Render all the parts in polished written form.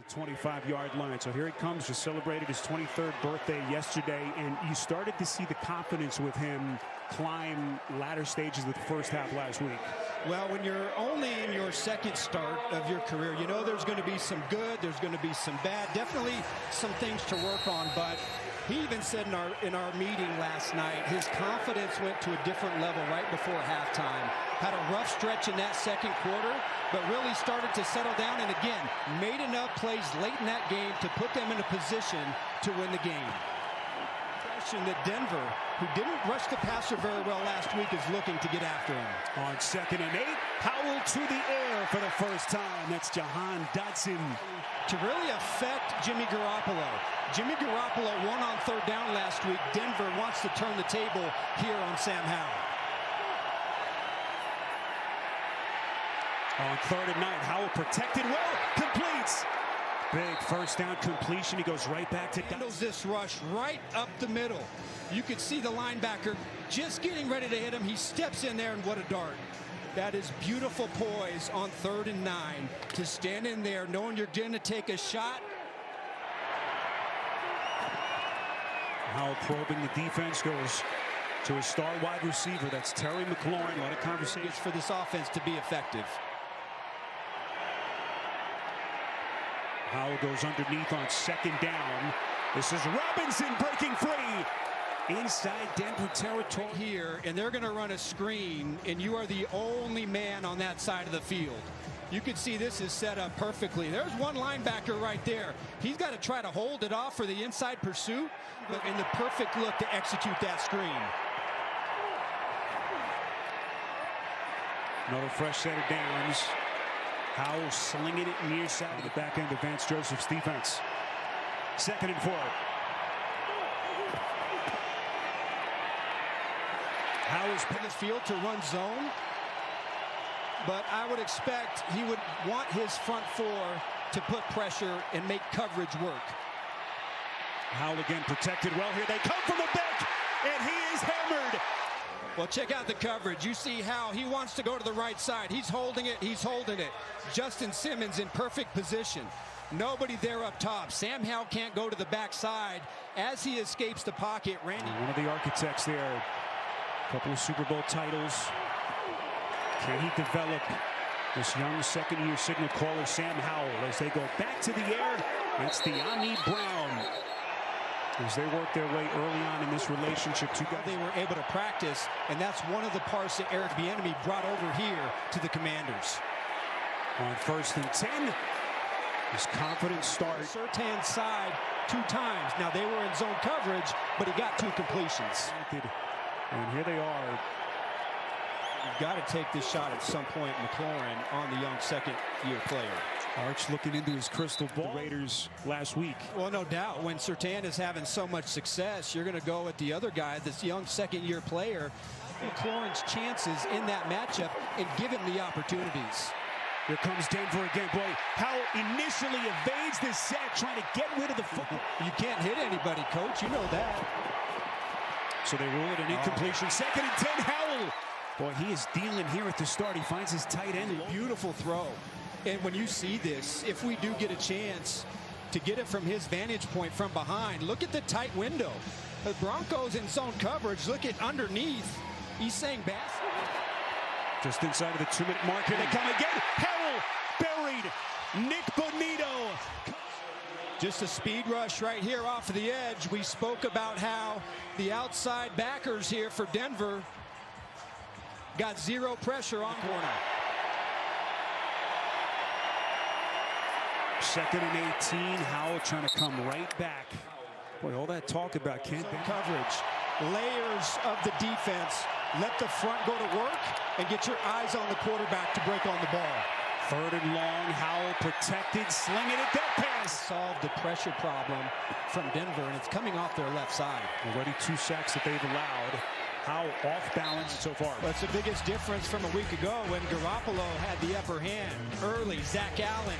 The 25-yard line. So here he comes, just celebrated his 23rd birthday yesterday, and you started to see the confidence with him climb latter stages of the first half last week. Well, when you're only in your second start of your career, you know there's going to be some good, there's going to be some bad, definitely some things to work on. But he even said in our meeting last night, his confidence went to a different level right before halftime. Had a rough stretch in that second quarter, but really started to settle down and again made enough plays late in that game to put them in a position to win the game. That Denver, who didn't rush the passer very well last week, is looking to get after him. On 2nd and 8, Howell to the air for the first time. That's Jahan Dotson. To really affect Jimmy Garoppolo. Jimmy Garoppolo won on 3rd down last week. Denver wants to turn the table here on Sam Howell. On 3rd and 9, Howell protected well, completes. Big first down completion. He goes right back to handles this rush right up the middle. You could see the linebacker just getting ready to hit him. He steps in there, and what a dart. That is beautiful poise on 3rd and 9 to stand in there knowing you're going to take a shot. Howell probing the defense, goes to his star wide receiver. That's Terry McLaurin. A lot of conversation for this offense to be effective. Howell goes underneath on 2nd down. This is Robinson breaking free inside Denver territory here, and they're going to run a screen, and you are the only man on that side of the field. You can see this is set up perfectly. There's one linebacker right there. He's got to try to hold it off for the inside pursuit, but in the perfect look to execute that screen. Another fresh set of downs. Howell slinging it near side of the back end of Vance Joseph's defense. 2nd and 4. Howell's in this field to run zone, but I would expect he would want his front four to put pressure and make coverage work. Howell again protected well here. They come from the back, and he is hammered. Well, check out the coverage. You see how he wants to go to the right side. He's holding it. He's holding it. Justin Simmons in perfect position. Nobody there up top. Sam Howell can't go to the backside as he escapes the pocket. Randy, one of the architects there. A couple of Super Bowl titles. Can he develop this young second-year signal caller, Sam Howell, as they go back to the air? It's the De'Ami Brown. As they work their way early on in this relationship, they were able to practice, and that's one of the parts that Eric Bieniemy brought over here to the Commanders. On 1st and 10, his confident start. Surtain's side 2 times. Now they were in zone coverage, but he got 2 completions. And here they are. You've got to take this shot at some point, McLaurin, on the young second-year player. Arch looking into his crystal ball. The Raiders last week. Well, no doubt. When Surtain is having so much success, you're going to go at the other guy, this young second-year player. McLaurin's chances in that matchup and give him the opportunities. Here comes Denver again. Boy, Howell initially evades this sack, trying to get rid of the football. You can't hit anybody, Coach. You know that. So they rule it an incompletion. 2nd and 10, Howell. Boy, he is dealing here at the start. He finds his tight end. Beautiful throw. And when you see this, if we do get a chance to get it from his vantage point from behind, look at the tight window. The Broncos in zone coverage, look at underneath. He's saying basket. Just inside of the 2-minute mark, here they come again. Howell buried. Nick Bonito. Just a speed rush right here off of the edge. We spoke about how the outside backers here for Denver got 0 pressure on corner. 2nd and 18, Howell trying to come right back. Boy, all that talk about Kent coverage, layers of the defense. Let the front go to work and get your eyes on the quarterback to break on the ball. 3rd and long, Howell protected, slinging it, that pass. Solved the pressure problem from Denver, and it's coming off their left side. Already 2 sacks that they've allowed. Howell off balance so far. That's the biggest difference from a week ago when Garoppolo had the upper hand early. Zach Allen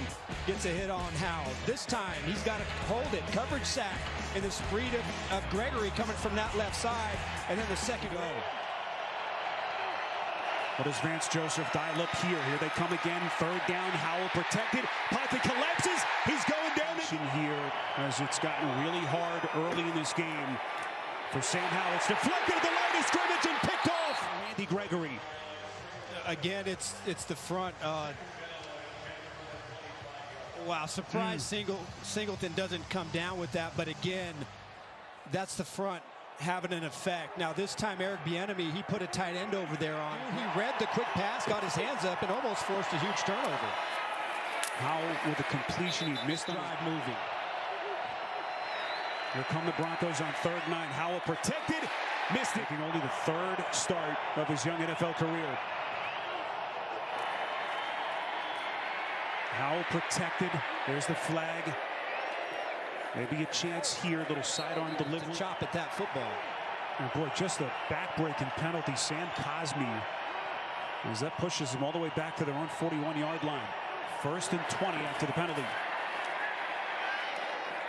gets a hit on Howell. This time he's got to hold it. Coverage sack in the speed of Gregory coming from that left side. And then the second goal. What does Vance Joseph dial up here? Here they come again. Third down. Howell protected. Pocket collapses. He's going down here as it's gotten really hard early in this game for Sam Howell. It's deflected at the line of scrimmage and picked off. Randy Gregory. Again, it's the front. Wow, surprise Singleton doesn't come down with that, but again, that's the front having an effect. Now this time Eric Bieniemy, he put a tight end over there on. He read the quick pass, got his hands up, and almost forced a huge turnover. Howell with a completion, he missed the drive moving. Here come the Broncos on 3rd and 9. Howell protected, missed it. Only the 3rd start of his young NFL career. Howell protected. There's the flag. Maybe a chance here. Little sidearm delivery. Chop at that football. And boy, just a backbreaking penalty. Sam Cosmi, as that pushes him all the way back to their own 41-yard line. 1st and 20 after the penalty.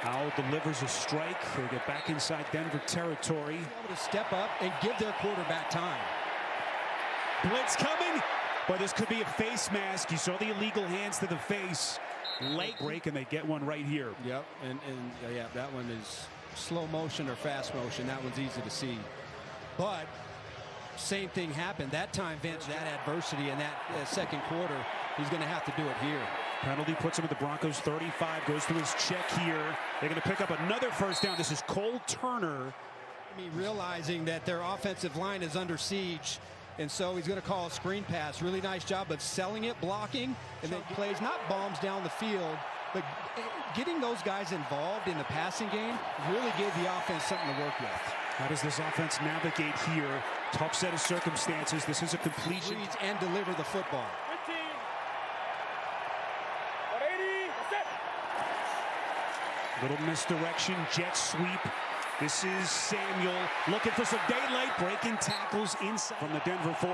Howell delivers a strike. They get back inside Denver territory. Able to step up and give their quarterback time. Blitz coming, but this could be a face mask. You saw the illegal hands to the face. Late break, and they get one right here. Yep, and yeah, that one is slow motion or fast motion. That one's easy to see. But same thing happened. That time, Vance, that adversity in that second quarter, he's going to have to do it here. Penalty puts him at the Broncos 35. Goes to his check here. They're going to pick up another 1st down. This is Cole Turner. Realizing that their offensive line is under siege, and so he's going to call a screen pass. Really nice job of selling it, blocking, and then plays not bombs down the field, but getting those guys involved in the passing game really gave the offense something to work with. How does this offense navigate here? Tough set of circumstances. This is a completion. And deliver the football. Little misdirection, jet sweep. This is Samuel looking for some daylight, breaking tackles inside from the Denver 4.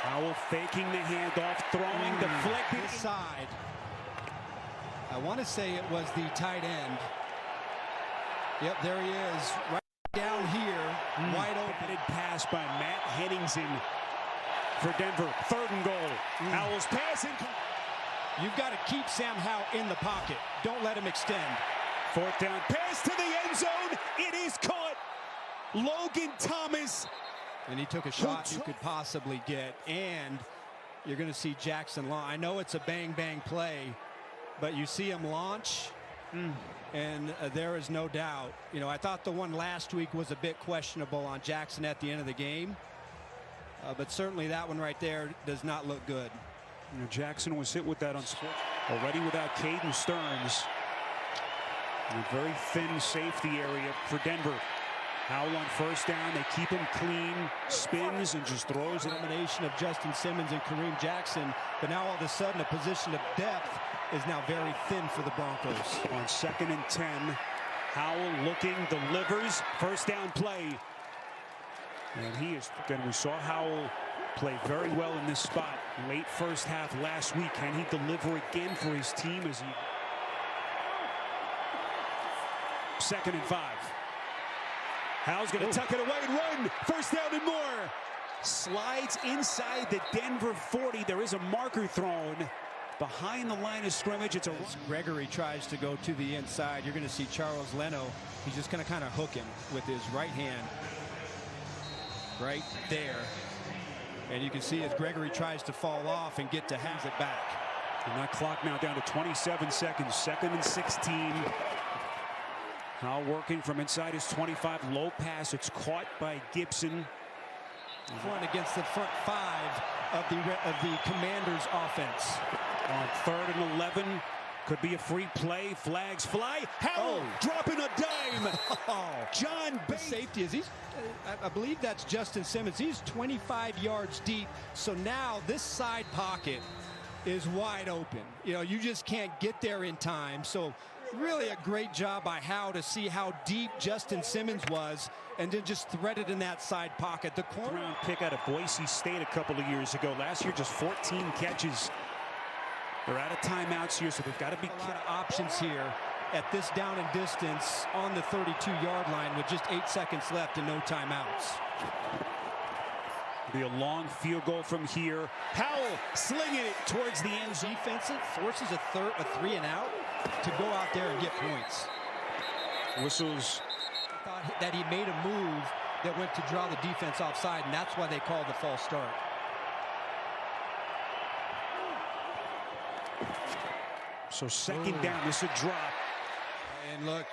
Howell faking the handoff, throwing, deflected side. I want to say it was the tight end. Yep, there he is, right down here, wide open. Pass by Matt Henningsen for Denver. 3rd and goal. Howell's passing. You've got to keep Sam Howell in the pocket. Don't let him extend. 4th down, pass to the end zone. It is caught. Logan Thomas. And he took a shot you could possibly get. And you're going to see Jackson launch. I know it's a bang-bang play, but you see him launch, and there is no doubt. You know, I thought the one last week was a bit questionable on Jackson at the end of the game. But certainly that one right there does not look good. You know, Jackson was hit with that on sport. Already without Caden Stearns. A very thin safety area for Denver. Howell on 1st down. They keep him clean. Spins and just throws it. Combination of Justin Simmons and Kareem Jackson. But now all of a sudden a position of depth is now very thin for the Broncos. On 2nd and 10. Howell looking, delivers. 1st down play. And he is, again, we saw Howell play very well in this spot. Late 1st half last week. Can he deliver again for his team as he... 2nd and 5. Howell's going to tuck it away and run. 1st down and more. Slides inside the Denver 40. There is a marker thrown behind the line of scrimmage. It's a... Gregory tries to go to the inside. You're going to see Charles Leno. He's just going to kind of hook him with his right hand. Right there. And you can see as Gregory tries to fall off and get to have it back. And that clock now down to 27 seconds. 2nd and 16. Howell working from inside his 25. Low pass. It's caught by Gibson. Front against the front 5 of the Commanders offense. On 3rd and 11. Could be a free play. Flags fly. Howell dropping a dime. John Bates. Safety is I believe that's Justin Simmons. He's 25 yards deep. So now this side pocket is wide open. You know, you just can't get there in time. So really a great job by Howell to see how deep Justin Simmons was and then just thread it in that side pocket. The corner round pick out of Boise State a couple of years ago. Last year just 14 catches. They're out of timeouts here, so they've got to be... A lot of options here at this down and distance on the 32-yard line with just 8 seconds left and no timeouts. It'll be a long field goal from here. Howell slinging it towards the end zone. Defensive forces a 3 and out to go out there and get points. Whistles. Thought that he made a move that went to draw the defense offside, and that's why they called the false start. So second down, this is a drop. And look,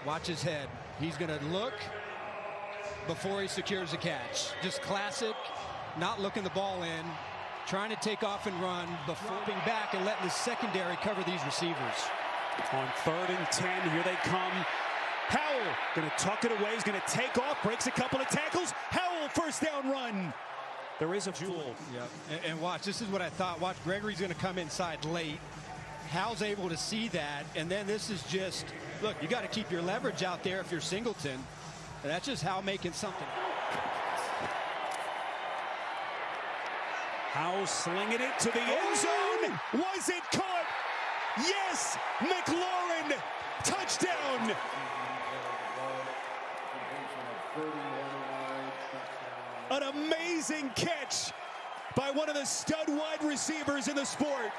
watch his head. He's going to look before he secures the catch. Just classic, not looking the ball in, trying to take off and run, before being back and letting the secondary cover these receivers. On 3rd and 10, here they come. Howell going to tuck it away. He's going to take off, breaks a couple of tackles. Howell, first down run. There is a fool. Yep. And watch, this is what I thought. Watch, Gregory's going to come inside late. Howell's able to see that, and then this is just, look, you got to keep your leverage out there if you're Singleton. And that's just Howell making something. Howell slinging it to the end zone. Was it caught? Yes! McLaurin, touchdown! An amazing catch by one of the stud wide receivers in the sport.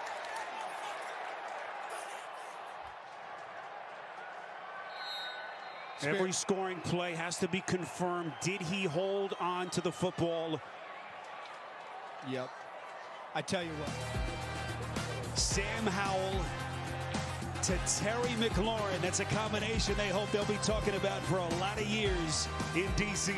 Every scoring play has to be confirmed. Did he hold on to the football? Yep. I tell you what. Sam Howell to Terry McLaurin. That's a combination they hope they'll be talking about for a lot of years in D.C.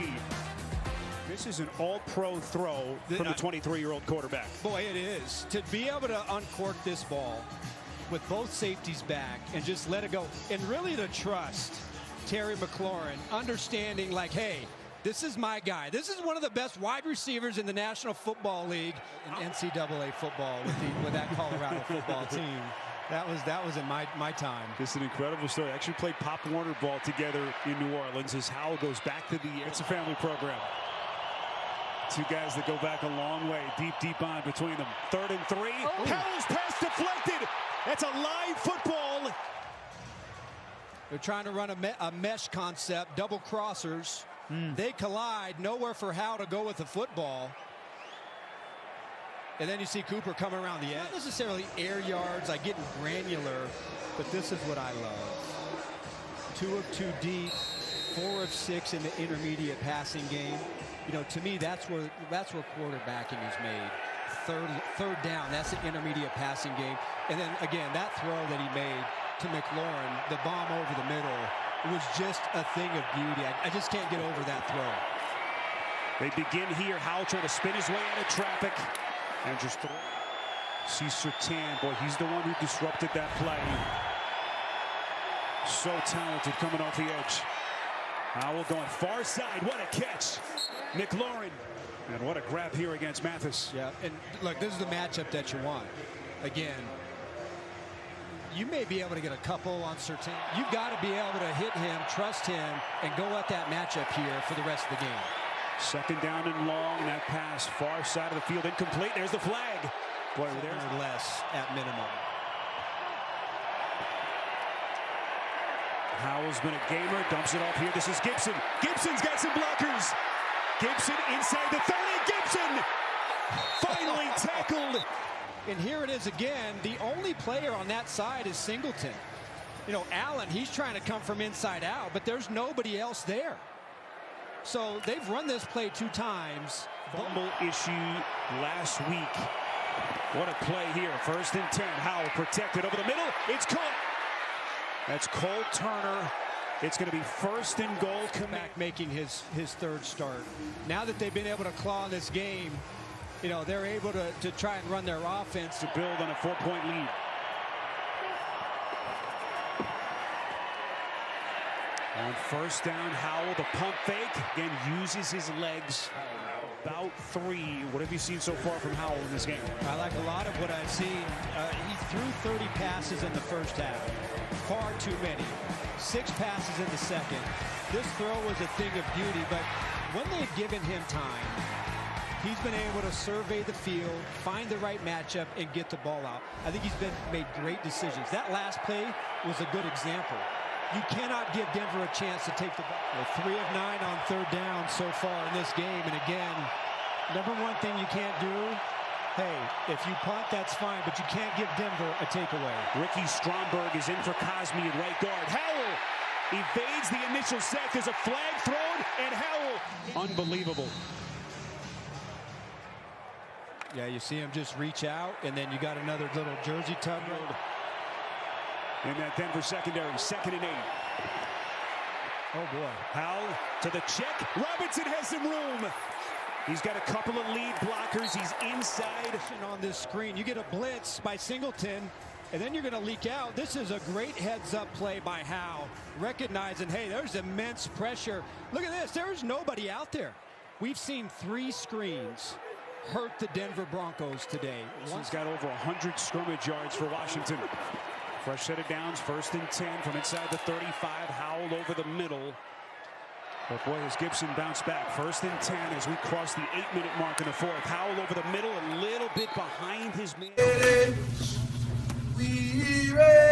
This is an all-pro throw from the 23-year-old quarterback. Boy, it is. To be able to uncork this ball with both safeties back and just let it go, and really to trust Terry McLaurin, understanding like, hey, this is my guy. This is one of the best wide receivers in the National Football League in NCAA football with that Colorado football team. That was in my time. This is an incredible story. I actually played Pop Warner ball together in New Orleans as Howell goes back to the, it's a family program. Two guys that go back a long way, deep on between them. 3rd and 3. Howell's pass deflected. That's a live football. They're trying to run a mesh concept, double crossers. They collide, nowhere for Howell to go with the football. And then you see Cooper coming around the edge. Not necessarily air yards, like getting granular, but this is what I love. 2 of 2 deep, 4 of 6 in the intermediate passing game. You know, to me, that's where quarterbacking is made. Third down, that's the intermediate passing game. And then again, that throw that he made to McLaurin, the bomb over the middle, it was just a thing of beauty. I just can't get over that throw. They begin here. Howell trying to spin his way out of traffic. And just see Surtain. Boy, he's the one who disrupted that play. So talented coming off the edge. Howell going far side. What a catch. McLaurin. And what a grab here against Mathis. Yeah, and look, this is the matchup that you want. Again, you may be able to get a couple on Surtain. You've got to be able to hit him, trust him, and go at that matchup here for the rest of the game. 2nd down and long. That pass far side of the field incomplete. There's the flag. Boy, there's less at minimum. Howell's been a gamer. Dumps it off here. This is Gibson. Gibson's got some blockers. Gibson inside the 30. Gibson finally tackled. And here it is again. The only player on that side is Singleton. You know, Allen, he's trying to come from inside out, but there's nobody else there. So they've run this play 2 times. Fumble issue last week. What a play here. 1st and 10. Howell protected over the middle. It's caught. That's Cole Turner. It's going to be 1st and goal. Back making his 3rd start. Now that they've been able to claw in this game, you know, they're able to try and run their offense to build on a 4-point lead. On 1st down, Howell, the pump fake, again uses his legs. About 3. What have you seen so far from Howell in this game? I like a lot of what I've seen. He threw 30 passes in the first half. Far too many. 6 passes in the second. This throw was a thing of beauty, but when they've given him time, he's been able to survey the field, find the right matchup, and get the ball out. I think he's made great decisions. That last play was a good example. You cannot give Denver a chance to take the ball. 3 of 9 on 3rd down so far in this game. And again, Number one thing you can't do, hey, if you punt, that's fine, but you can't give Denver a takeaway. Ricky Stromberg is in for Cosme at right guard. Howell evades the initial set. There's a flag thrown, and Howell, unbelievable. Yeah, you see him just reach out, and then you got another little jersey tug. In that Denver secondary, 2nd and 8. Oh, boy. Howell to the check. Robinson has some room. He's got a couple of lead blockers. He's inside. On this screen, you get a blitz by Singleton, and then you're going to leak out. This is a great heads-up play by Howell, recognizing, hey, there's immense pressure. Look at this. There's nobody out there. We've seen 3 screens hurt the Denver Broncos today. He's got over 100 scrimmage yards for Washington. Fresh set of downs, 1st and 10 from inside the 35. Howell over the middle. But boy, has Gibson bounced back. 1st and 10 as we cross the 8-minute mark in the 4th. Howell over the middle, a little bit behind his man. We ready.